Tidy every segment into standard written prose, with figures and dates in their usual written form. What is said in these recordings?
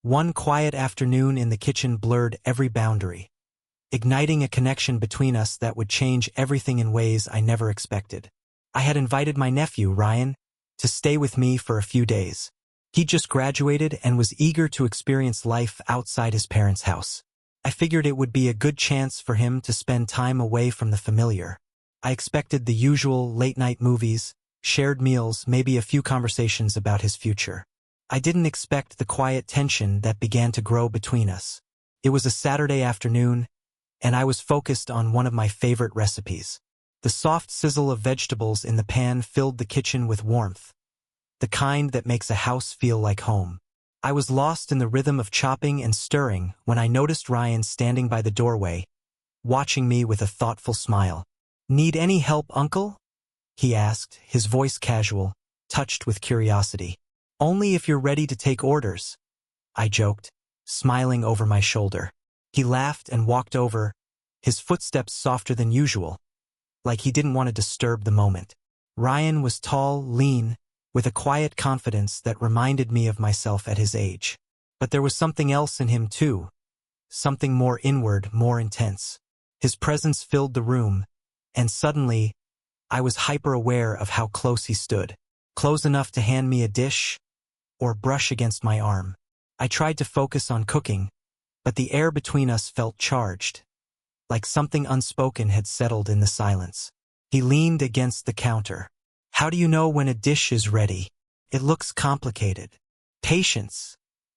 One quiet afternoon in the kitchen blurred every boundary, igniting a connection between us that would change everything in ways I never expected. I had invited my nephew, Ryan, to stay with me for a few days. He just graduated and was eager to experience life outside his parents' house. I figured it would be a good chance for him to spend time away from the familiar. I expected the usual late-night movies, shared meals, maybe a few conversations about his future. I didn't expect the quiet tension that began to grow between us. It was a Saturday afternoon, and I was focused on one of my favorite recipes. The soft sizzle of vegetables in the pan filled the kitchen with warmth, the kind that makes a house feel like home. I was lost in the rhythm of chopping and stirring when I noticed Ryan standing by the doorway, watching me with a thoughtful smile. "Need any help, Uncle?" he asked, his voice casual, touched with curiosity. "Only if you're ready to take orders," I joked, smiling over my shoulder. He laughed and walked over, his footsteps softer than usual, like he didn't want to disturb the moment. Ryan was tall, lean, with a quiet confidence that reminded me of myself at his age. But there was something else in him too, something more inward, more intense. His presence filled the room, and suddenly, I was hyper-aware of how close he stood. Close enough to hand me a dish, or brush against my arm. I tried to focus on cooking, but the air between us felt charged, like something unspoken had settled in the silence. He leaned against the counter. "How do you know when a dish is ready? It looks complicated." "Patience,"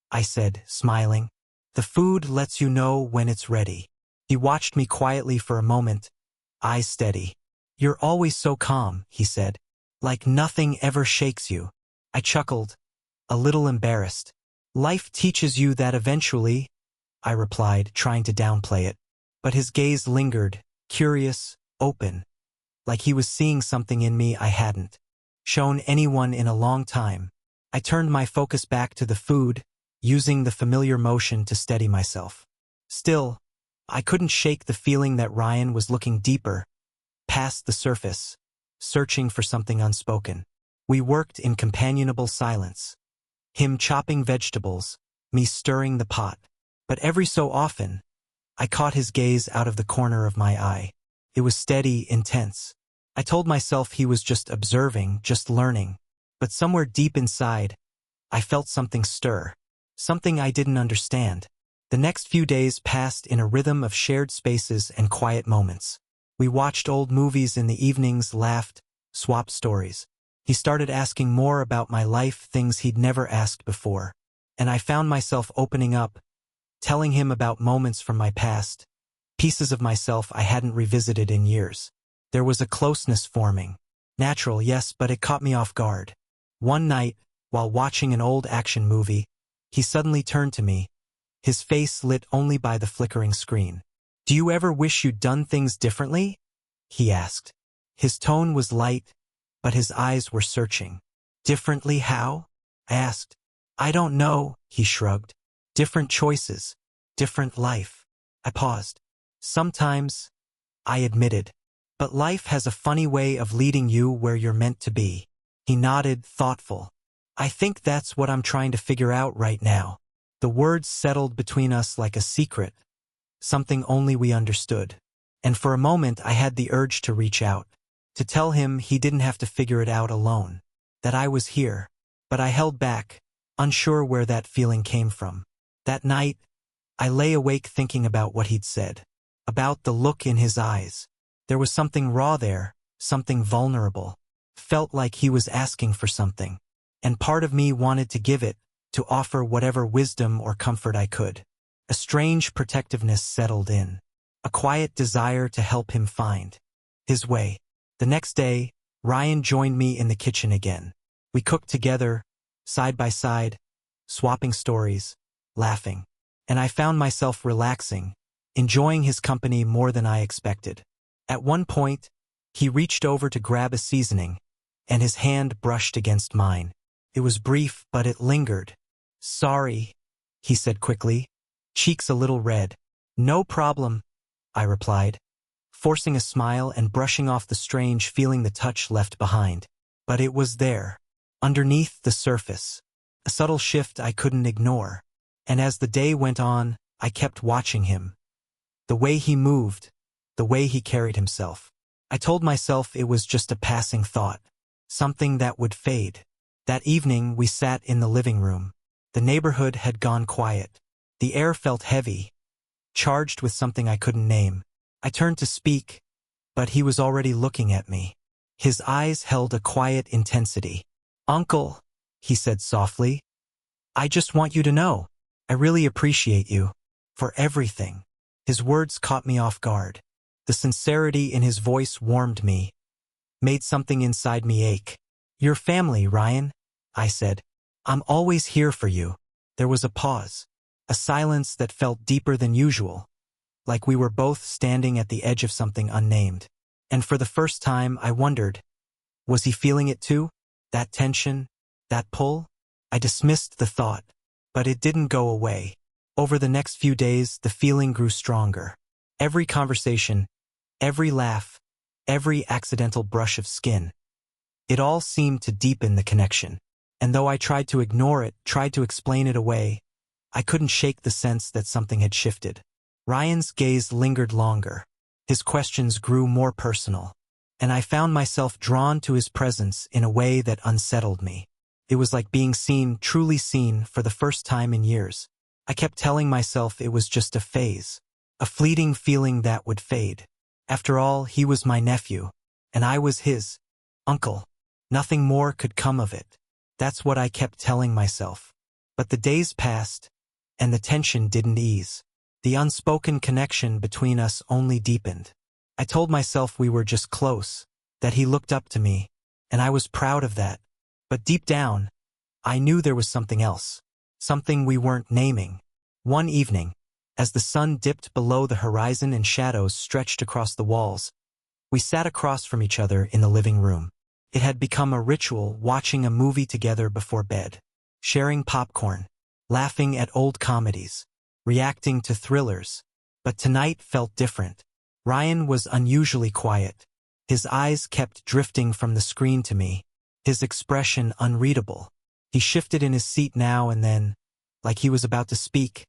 I said, smiling. "The food lets you know when it's ready." He watched me quietly for a moment, eyes steady. "You're always so calm," he said, "like nothing ever shakes you." I chuckled, a little embarrassed. "Life teaches you that eventually," I replied, trying to downplay it. But his gaze lingered, curious, open, like he was seeing something in me I hadn't shown anyone in a long time. I turned my focus back to the food, using the familiar motion to steady myself. Still, I couldn't shake the feeling that Ryan was looking deeper, past the surface, searching for something unspoken. We worked in companionable silence, him chopping vegetables, me stirring the pot. But every so often, I caught his gaze out of the corner of my eye. It was steady, intense. I told myself he was just observing, just learning. But somewhere deep inside, I felt something stir. Something I didn't understand. The next few days passed in a rhythm of shared spaces and quiet moments. We watched old movies in the evenings, laughed, swapped stories. He started asking more about my life, things he'd never asked before. And I found myself opening up, telling him about moments from my past, pieces of myself I hadn't revisited in years. There was a closeness forming. Natural, yes, but it caught me off guard. One night, while watching an old action movie, he suddenly turned to me, his face lit only by the flickering screen. "Do you ever wish you'd done things differently?" he asked. His tone was light, but his eyes were searching. "Differently how?" I asked. "I don't know," he shrugged. "Different choices, different life." I paused. "Sometimes," I admitted, "but life has a funny way of leading you where you're meant to be." He nodded, thoughtful. "I think that's what I'm trying to figure out right now." The words settled between us like a secret, something only we understood. And for a moment I had the urge to reach out, to tell him he didn't have to figure it out alone, that I was here. But I held back, unsure where that feeling came from. That night, I lay awake thinking about what he'd said, about the look in his eyes. There was something raw there, something vulnerable. Felt like he was asking for something. And part of me wanted to give it, to offer whatever wisdom or comfort I could. A strange protectiveness settled in, a quiet desire to help him find his way. The next day, Ryan joined me in the kitchen again. We cooked together, side by side, swapping stories, laughing. And I found myself relaxing, enjoying his company more than I expected. At one point, he reached over to grab a seasoning, and his hand brushed against mine. It was brief, but it lingered. "Sorry," he said quickly, cheeks a little red. "No problem," I replied, forcing a smile and brushing off the strange feeling the touch left behind. But it was there, underneath the surface, a subtle shift I couldn't ignore. And as the day went on, I kept watching him. The way he moved, the way he carried himself. I told myself it was just a passing thought, something that would fade. That evening we sat in the living room. The neighborhood had gone quiet. The air felt heavy, charged with something I couldn't name. I turned to speak, but he was already looking at me. His eyes held a quiet intensity. "Uncle," he said softly, "I just want you to know, I really appreciate you. For everything." His words caught me off guard. The sincerity in his voice warmed me, made something inside me ache. "Your family, Ryan," I said. "I'm always here for you." There was a pause, a silence that felt deeper than usual, like we were both standing at the edge of something unnamed. And for the first time, I wondered, was he feeling it too? That tension, that pull? I dismissed the thought, but it didn't go away. Over the next few days, the feeling grew stronger. Every conversation, every laugh, every accidental brush of skin, it all seemed to deepen the connection. And though I tried to ignore it, tried to explain it away, I couldn't shake the sense that something had shifted. Ryan's gaze lingered longer. His questions grew more personal, and I found myself drawn to his presence in a way that unsettled me. It was like being seen, truly seen, for the first time in years. I kept telling myself it was just a phase, a fleeting feeling that would fade. After all, he was my nephew, and I was his uncle. Nothing more could come of it. That's what I kept telling myself. But the days passed, and the tension didn't ease. The unspoken connection between us only deepened. I told myself we were just close, that he looked up to me, and I was proud of that. But deep down, I knew there was something else, something we weren't naming. One evening, as the sun dipped below the horizon and shadows stretched across the walls, we sat across from each other in the living room. It had become a ritual, watching a movie together before bed, sharing popcorn, laughing at old comedies, reacting to thrillers. But tonight felt different. Ryan was unusually quiet. His eyes kept drifting from the screen to me, his expression unreadable. He shifted in his seat now and then, like he was about to speak,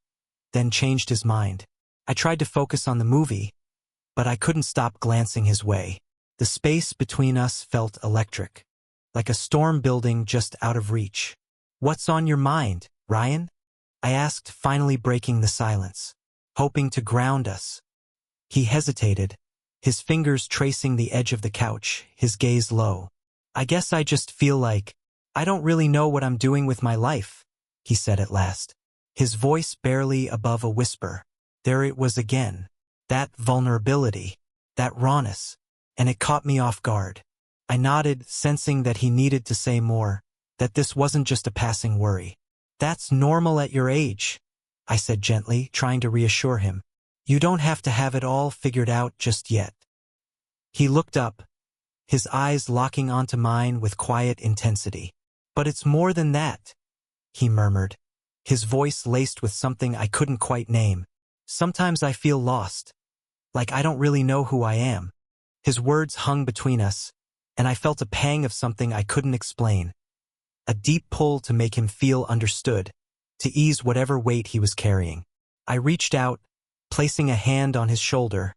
then changed his mind. I tried to focus on the movie, but I couldn't stop glancing his way. The space between us felt electric, like a storm building just out of reach. "What's on your mind, Ryan?" I asked, finally breaking the silence, hoping to ground us. He hesitated, his fingers tracing the edge of the couch, his gaze low. "I guess I just feel like I don't really know what I'm doing with my life," he said at last, his voice barely above a whisper. There it was again, that vulnerability, that rawness, and it caught me off guard. I nodded, sensing that he needed to say more, that this wasn't just a passing worry. "That's normal at your age," I said gently, trying to reassure him. "You don't have to have it all figured out just yet." He looked up, his eyes locking onto mine with quiet intensity. "But it's more than that," he murmured, his voice laced with something I couldn't quite name. "Sometimes I feel lost, like I don't really know who I am." His words hung between us, and I felt a pang of something I couldn't explain. A deep pull to make him feel understood, to ease whatever weight he was carrying. I reached out, placing a hand on his shoulder,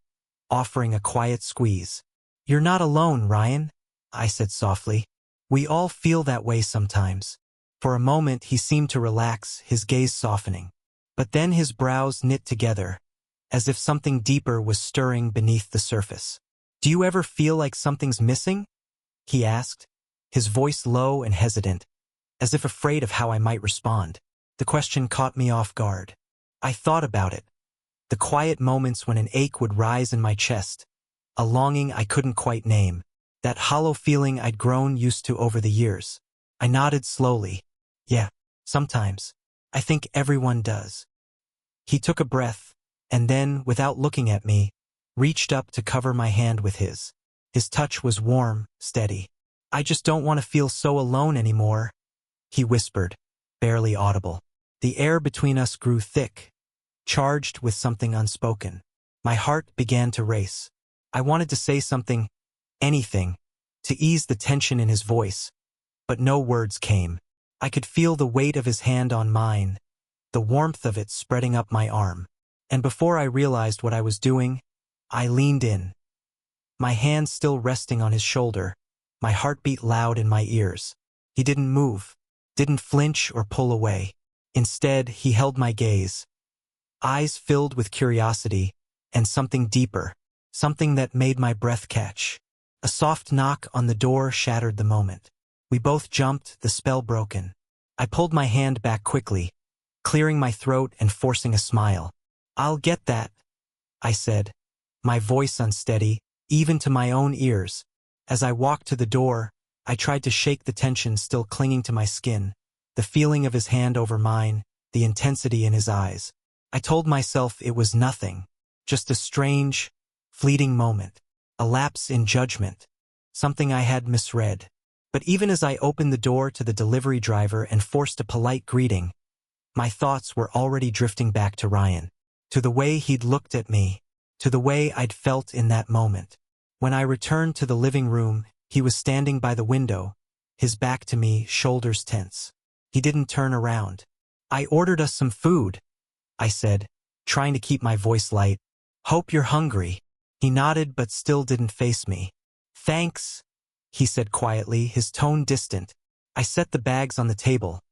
offering a quiet squeeze. "You're not alone, Ryan," I said softly. "We all feel that way sometimes." For a moment he seemed to relax, his gaze softening. But then his brows knit together, as if something deeper was stirring beneath the surface. "Do you ever feel like something's missing?" he asked, his voice low and hesitant, as if afraid of how I might respond. The question caught me off guard. I thought about it. The quiet moments when an ache would rise in my chest, a longing I couldn't quite name, that hollow feeling I'd grown used to over the years. I nodded slowly. "Yeah, sometimes. I think everyone does." He took a breath, and then, without looking at me, reached up to cover my hand with his. His touch was warm, steady. "I just don't want to feel so alone anymore," he whispered, barely audible. The air between us grew thick, charged with something unspoken. My heart began to race. I wanted to say something, anything, to ease the tension in his voice, but no words came. I could feel the weight of his hand on mine, the warmth of it spreading up my arm. And before I realized what I was doing, I leaned in, my hand still resting on his shoulder, my heartbeat loud in my ears. He didn't move, didn't flinch or pull away. Instead, he held my gaze, eyes filled with curiosity and something deeper, something that made my breath catch. A soft knock on the door shattered the moment. We both jumped, the spell broken. I pulled my hand back quickly, clearing my throat and forcing a smile. "I'll get that," I said, my voice unsteady, even to my own ears. As I walked to the door, I tried to shake the tension still clinging to my skin, the feeling of his hand over mine, the intensity in his eyes. I told myself it was nothing, just a strange, fleeting moment, a lapse in judgment, something I had misread. But even as I opened the door to the delivery driver and forced a polite greeting, my thoughts were already drifting back to Ryan, to the way he'd looked at me, to the way I'd felt in that moment. When I returned to the living room, he was standing by the window, his back to me, shoulders tense. He didn't turn around. "I ordered us some food," I said, trying to keep my voice light. "Hope you're hungry." He nodded but still didn't face me. "Thanks," he said quietly, his tone distant. I set the bags on the table,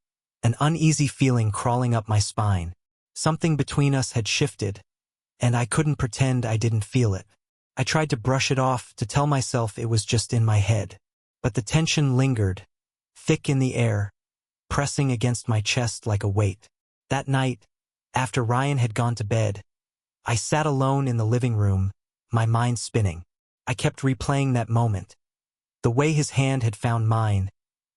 an uneasy feeling crawling up my spine. Something between us had shifted, and I couldn't pretend I didn't feel it. I tried to brush it off, to tell myself it was just in my head. But the tension lingered, thick in the air, pressing against my chest like a weight. That night, after Ryan had gone to bed, I sat alone in the living room, my mind spinning. I kept replaying that moment. The way his hand had found mine,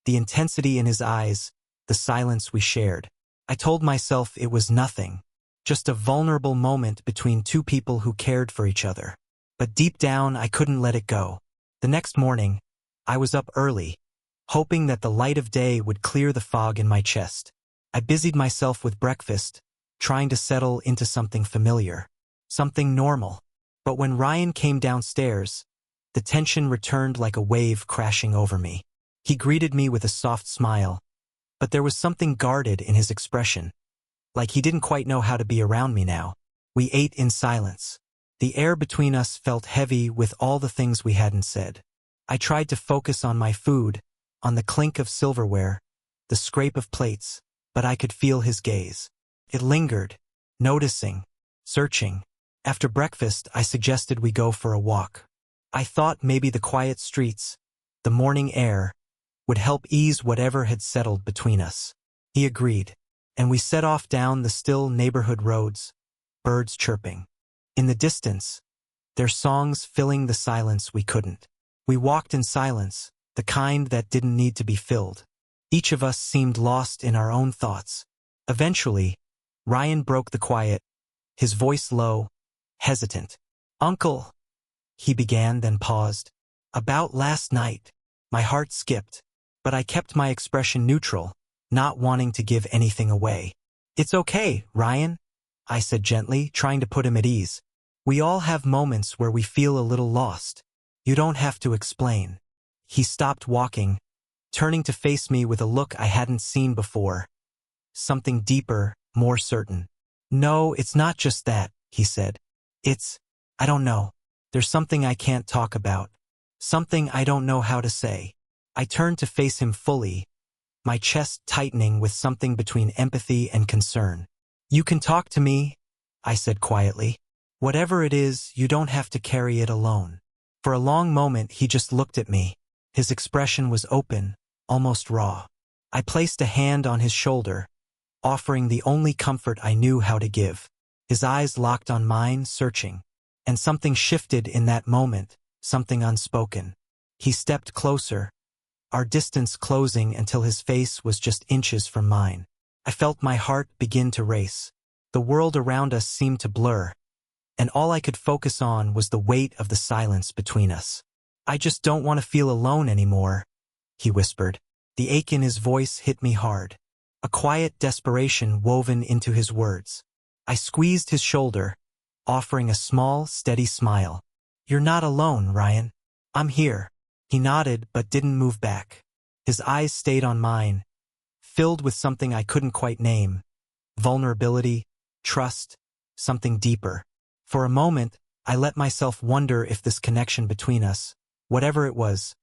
the intensity in his eyes, the silence we shared. I told myself it was nothing, just a vulnerable moment between two people who cared for each other. But deep down, I couldn't let it go. The next morning, I was up early, hoping that the light of day would clear the fog in my chest. I busied myself with breakfast, trying to settle into something familiar, something normal. But when Ryan came downstairs, the tension returned like a wave crashing over me. He greeted me with a soft smile, but there was something guarded in his expression, like he didn't quite know how to be around me now. We ate in silence. The air between us felt heavy with all the things we hadn't said. I tried to focus on my food, on the clink of silverware, the scrape of plates, but I could feel his gaze. It lingered, noticing, searching. After breakfast, I suggested we go for a walk. I thought maybe the quiet streets, the morning air, would help ease whatever had settled between us. He agreed, and we set off down the still neighborhood roads, birds chirping. In the distance, their songs filling the silence we couldn't. We walked in silence, the kind that didn't need to be filled. Each of us seemed lost in our own thoughts. Eventually, Ryan broke the quiet, his voice low, hesitant. "Uncle," he began, then paused. "About last night." My heart skipped, but I kept my expression neutral, not wanting to give anything away. "It's okay, Ryan," I said gently, trying to put him at ease. "We all have moments where we feel a little lost. You don't have to explain." He stopped walking, turning to face me with a look I hadn't seen before. Something deeper, more certain. "No, it's not just that," he said. I don't know. There's something I can't talk about. Something I don't know how to say." I turned to face him fully, my chest tightening with something between empathy and concern. "You can talk to me," I said quietly. "Whatever it is, you don't have to carry it alone." For a long moment, he just looked at me. His expression was open, almost raw. I placed a hand on his shoulder, offering the only comfort I knew how to give. His eyes locked on mine, searching. And something shifted in that moment, something unspoken. He stepped closer, our distance closing until his face was just inches from mine. I felt my heart begin to race. The world around us seemed to blur, and all I could focus on was the weight of the silence between us. "I just don't want to feel alone anymore," he whispered. The ache in his voice hit me hard, a quiet desperation woven into his words. I squeezed his shoulder, offering a small, steady smile. "You're not alone, Ryan. I'm here." He nodded but didn't move back. His eyes stayed on mine, filled with something I couldn't quite name. vulnerability, trust, something deeper. For a moment, I let myself wonder if this connection between us, whatever it was,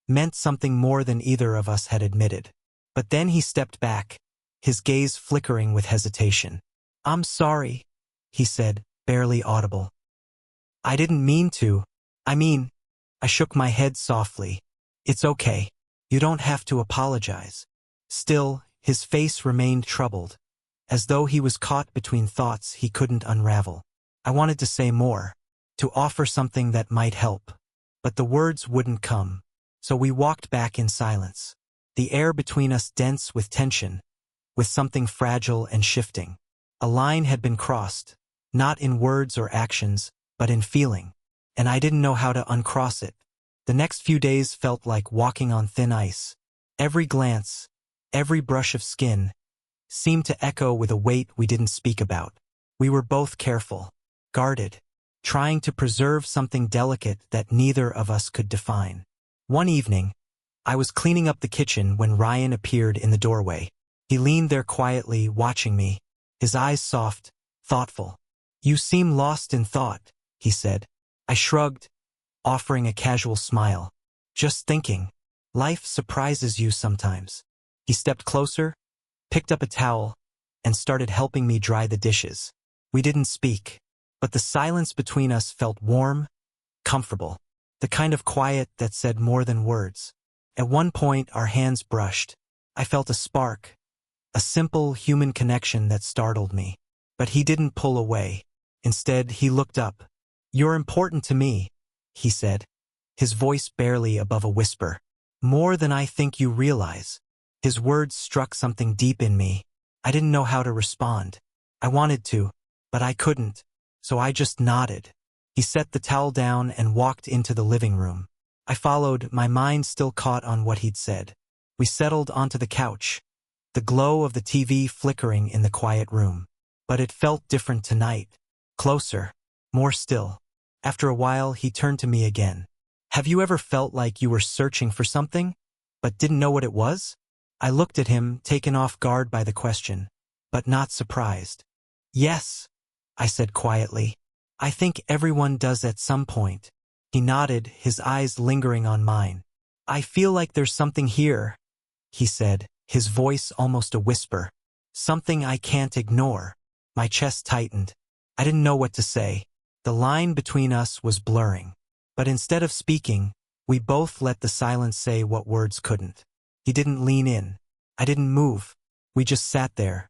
meant something more than either of us had admitted. But then he stepped back, his gaze flickering with hesitation. "I'm sorry," he said, barely audible. "I didn't mean to. I mean," I shook my head softly. "It's okay. You don't have to apologize." Still, his face remained troubled, as though he was caught between thoughts he couldn't unravel. I wanted to say more, to offer something that might help, but the words wouldn't come. So we walked back in silence, the air between us dense with tension, with something fragile and shifting. A line had been crossed, not in words or actions, but in feeling, and I didn't know how to uncross it. The next few days felt like walking on thin ice. Every glance, every brush of skin, seemed to echo with a weight we didn't speak about. We were both careful, guarded, trying to preserve something delicate that neither of us could define. One evening, I was cleaning up the kitchen when Ryan appeared in the doorway. He leaned there quietly, watching me, his eyes soft, thoughtful. "You seem lost in thought," he said. I shrugged, offering a casual smile. "Just thinking. Life surprises you sometimes." He stepped closer, picked up a towel, and started helping me dry the dishes. We didn't speak, but the silence between us felt warm, comfortable, the kind of quiet that said more than words. At one point, our hands brushed. I felt a spark, a simple human connection that startled me. But he didn't pull away. Instead, he looked up. "You're important to me," he said, his voice barely above a whisper. "More than I think you realize." His words struck something deep in me. I didn't know how to respond. I wanted to, but I couldn't, so I just nodded. He set the towel down and walked into the living room. I followed, my mind still caught on what he'd said. We settled onto the couch, the glow of the TV flickering in the quiet room. But it felt different tonight. Closer, more still. After a while, he turned to me again. "Have you ever felt like you were searching for something, but didn't know what it was?" I looked at him, taken off guard by the question, but not surprised. "Yes," I said quietly. "I think everyone does at some point." He nodded, his eyes lingering on mine. "I feel like there's something here," he said, his voice almost a whisper. "Something I can't ignore." My chest tightened. I didn't know what to say. The line between us was blurring. But instead of speaking, we both let the silence say what words couldn't. He didn't lean in. I didn't move. We just sat there.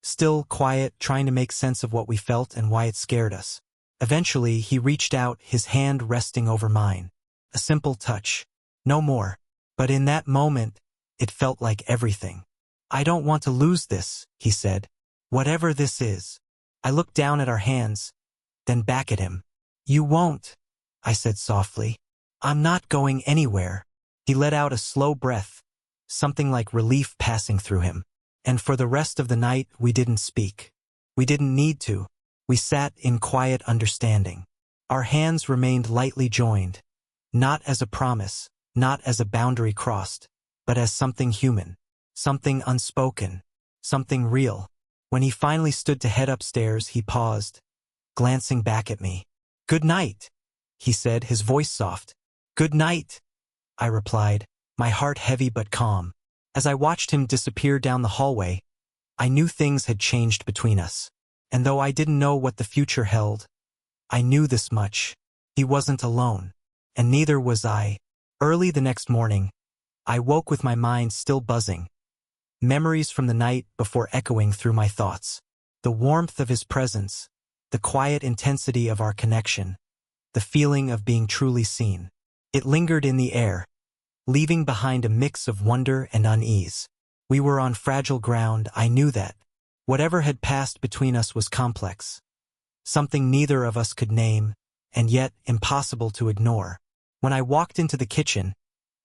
Still, quiet, trying to make sense of what we felt and why it scared us. Eventually, he reached out, his hand resting over mine. A simple touch. No more. But in that moment, it felt like everything. "I don't want to lose this," he said. "Whatever this is." I looked down at our hands, then back at him. "You won't," I said softly. "I'm not going anywhere." He let out a slow breath, something like relief passing through him. And for the rest of the night, we didn't speak. We didn't need to. We sat in quiet understanding. Our hands remained lightly joined, not as a promise, not as a boundary crossed, but as something human, something unspoken, something real. When he finally stood to head upstairs, he paused, glancing back at me. "Good night," he said, his voice soft. "Good night," I replied, my heart heavy but calm. As I watched him disappear down the hallway, I knew things had changed between us. And though I didn't know what the future held, I knew this much. He wasn't alone, and neither was I. Early the next morning, I woke with my mind still buzzing, memories from the night before echoing through my thoughts. The warmth of his presence, the quiet intensity of our connection, the feeling of being truly seen. It lingered in the air, leaving behind a mix of wonder and unease. We were on fragile ground, I knew that. Whatever had passed between us was complex, something neither of us could name, and yet impossible to ignore. When I walked into the kitchen,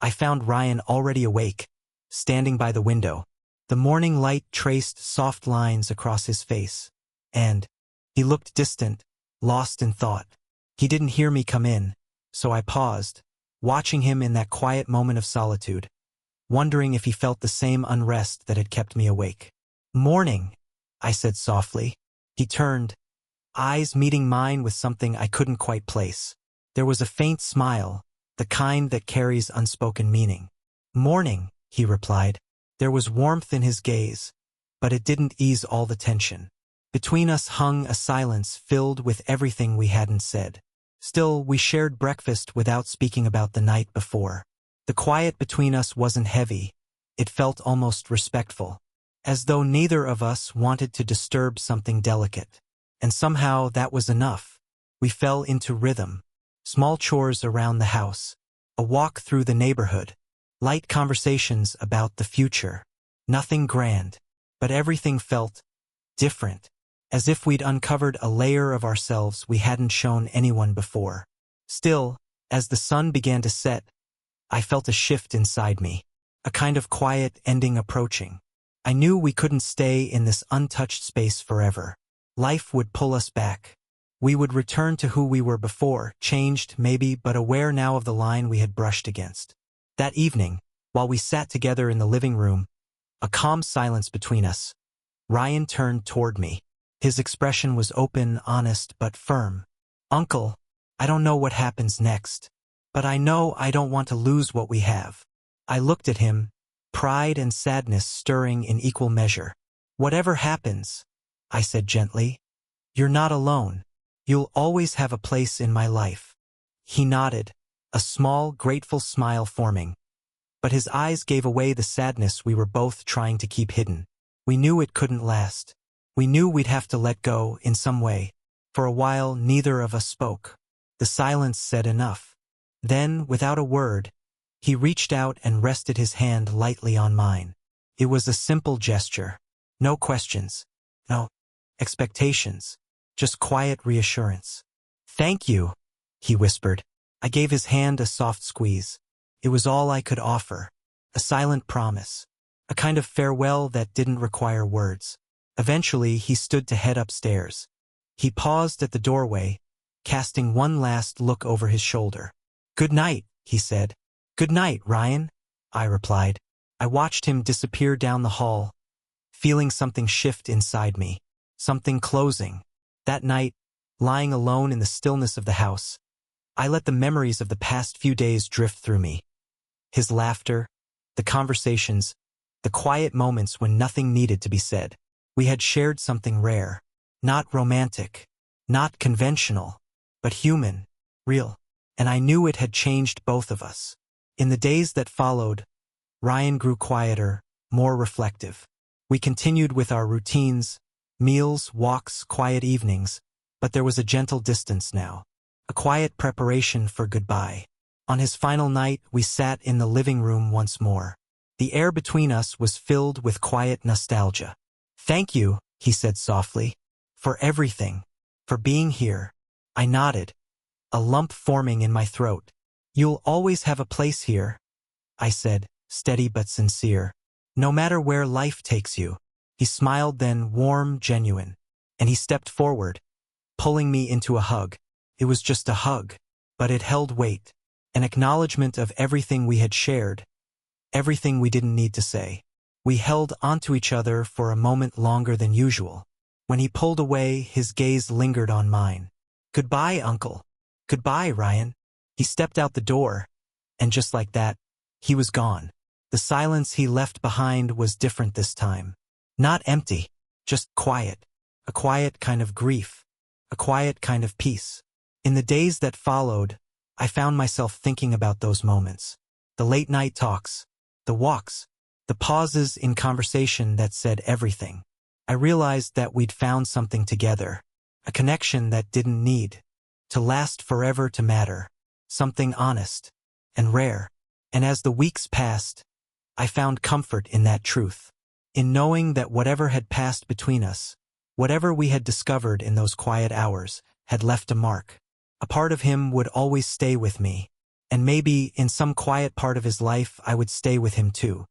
I found Ryan already awake, standing by the window. The morning light traced soft lines across his face, and he looked distant, lost in thought. He didn't hear me come in, so I paused, watching him in that quiet moment of solitude, wondering if he felt the same unrest that had kept me awake. "Morning," I said softly. He turned, eyes meeting mine with something I couldn't quite place. There was a faint smile, the kind that carries unspoken meaning. Morning, he replied. There was warmth in his gaze, but it didn't ease all the tension. Between us hung a silence filled with everything we hadn't said. Still, we shared breakfast without speaking about the night before. The quiet between us wasn't heavy. It felt almost respectful, as though neither of us wanted to disturb something delicate. And somehow that was enough. We fell into rhythm. Small chores around the house, a walk through the neighborhood, light conversations about the future. Nothing grand, but everything felt different, as if we'd uncovered a layer of ourselves we hadn't shown anyone before. Still, as the sun began to set, I felt a shift inside me, a kind of quiet ending approaching. I knew we couldn't stay in this untouched space forever. Life would pull us back. We would return to who we were before, changed maybe, but aware now of the line we had brushed against. That evening, while we sat together in the living room, a calm silence between us, Ryan turned toward me. His expression was open, honest, but firm. Uncle, I don't know what happens next, but I know I don't want to lose what we have. I looked at him, pride and sadness stirring in equal measure. Whatever happens, I said gently, you're not alone. You'll always have a place in my life. He nodded, a small, grateful smile forming, but his eyes gave away the sadness we were both trying to keep hidden. We knew it couldn't last. We knew we'd have to let go in some way. For a while, neither of us spoke. The silence said enough. Then, without a word, he reached out and rested his hand lightly on mine. It was a simple gesture. No questions. No expectations. Just quiet reassurance. Thank you, he whispered. I gave his hand a soft squeeze. It was all I could offer. A silent promise. A kind of farewell that didn't require words. Eventually, he stood to head upstairs. He paused at the doorway, casting one last look over his shoulder. Good night, he said. Good night, Ryan, I replied. I watched him disappear down the hall, feeling something shift inside me. Something closing. That night, lying alone in the stillness of the house, I let the memories of the past few days drift through me. His laughter, the conversations, the quiet moments when nothing needed to be said. We had shared something rare. Not romantic, not conventional, but human, real. And I knew it had changed both of us. In the days that followed, Ryan grew quieter, more reflective. We continued with our routines, meals, walks, quiet evenings, but there was a gentle distance now. A quiet preparation for goodbye. On his final night, we sat in the living room once more. The air between us was filled with quiet nostalgia. Thank you, he said softly, for everything, for being here. I nodded, a lump forming in my throat. You'll always have a place here, I said, steady but sincere. No matter where life takes you. He smiled then, warm, genuine, and he stepped forward, pulling me into a hug. It was just a hug, but it held weight, an acknowledgement of everything we had shared, everything we didn't need to say. We held onto each other for a moment longer than usual. When he pulled away, his gaze lingered on mine. Goodbye, Uncle. Goodbye, Ryan. He stepped out the door, and just like that, he was gone. The silence he left behind was different this time. Not empty, just quiet. A quiet kind of grief. A quiet kind of peace. In the days that followed, I found myself thinking about those moments. The late-night talks, the walks, the pauses in conversation that said everything. I realized that we'd found something together, a connection that didn't need to last forever to matter, something honest and rare. And as the weeks passed, I found comfort in that truth, in knowing that whatever had passed between us, whatever we had discovered in those quiet hours, had left a mark. A part of him would always stay with me, and maybe in some quiet part of his life I would stay with him too.